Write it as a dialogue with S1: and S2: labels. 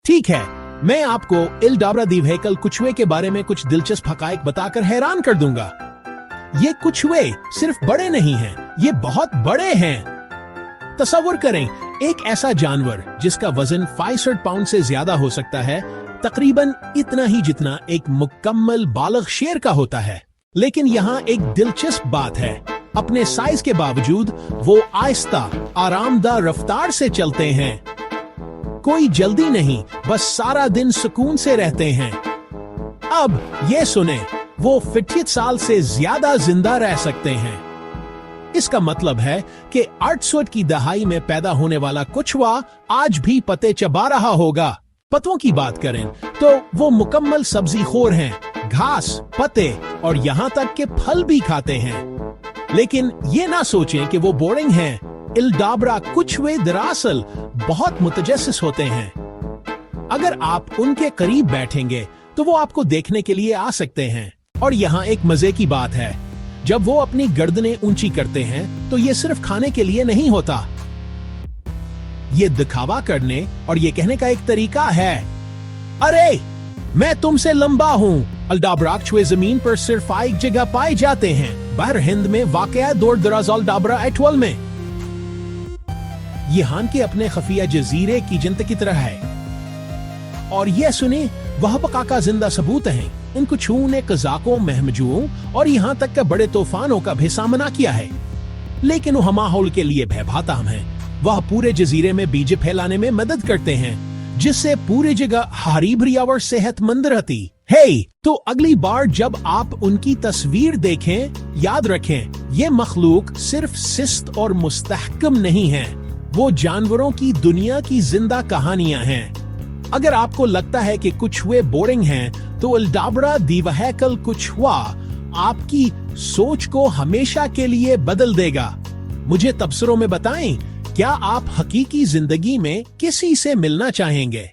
S1: ठीक है, मैं आपको इल्डाब्रा दी व्हीकल कुछुए के बारे में कुछ दिलचस्प हकायक बताकर हैरान कर दूंगा। ये कुछुए सिर्फ बड़े नहीं हैं, ये बहुत बड़े हैं। तसव्वुर करें, एक ऐसा जानवर जिसका वजन 65 पाउंड से ज्यादा हो सकता है, तकरीबन इतना ही जितना एक मुकम्मल बालग शेर का होता है। लेकिन यहाँ एक दिलचस्प बात है, अपने साइज के बावजूद वो आहिस्ता आरामदाह रफ्तार से चलते हैं। कोई जल्दी नहीं, बस सारा दिन सुकून से रहते हैं। अब ये सुने, वो 50 साल से ज्यादा जिंदा रह सकते हैं। इसका मतलब है कि 800 की दहाई में पैदा होने वाला कुछुआ आज भी पत्ते चबा रहा होगा। पत्तों की बात करें तो वो मुकम्मल सब्जी खोर हैं, घास, पत्ते और यहाँ तक के फल भी खाते हैं। लेकिन ये ना सोचें कि वो बोरिंग हैं। इल्डाब्रा कुछुए दरअसल बहुत मुतजस्सिस होते हैं। अगर आप उनके करीब बैठेंगे तो वो आपको देखने के लिए आ सकते हैं। और यहाँ एक मजे की बात है, जब वो अपनी गर्दनें ऊंची करते हैं तो ये सिर्फ खाने के लिए नहीं होता, ये दिखावा करने और ये कहने का एक तरीका है, अरे मैं तुमसे लंबा हूँ। इल्डाब्रा कुछुए जमीन पर सिर्फ एक जगह पाए जाते हैं, बहर हिंद में वाक़या दूर दराज इल्डाब्रा एटोल में। ये हान के अपने खफिया जजीरे की जन्नत की तरह है। और ये सुने, वह बका का जिंदा सबूत है। इन कुछुओं ने कज़ाकों, महमजूओं और यहाँ तक के बड़े तूफानों का भी सामना किया है, लेकिन वह माहौल के लिए भयभाताम है। वह पूरे जजीरे में बीज फैलाने में मदद करते हैं, जिससे पूरी जगह हरी भरी और सेहतमंद रहती है। तो अगली बार जब आप उनकी तस्वीर देखें, याद रखें, ये मखलूक सिर्फ सिस्त और मुस्तहकम नहीं है, वो जानवरों की दुनिया की जिंदा कहानियां हैं। अगर आपको लगता है कि कुछुए बोरिंग हैं, तो इल्डाब्रा दी व्हीकल कुछुआ आपकी सोच को हमेशा के लिए बदल देगा। मुझे तबसरों में बताएं, क्या आप हकीकी जिंदगी में किसी से मिलना चाहेंगे?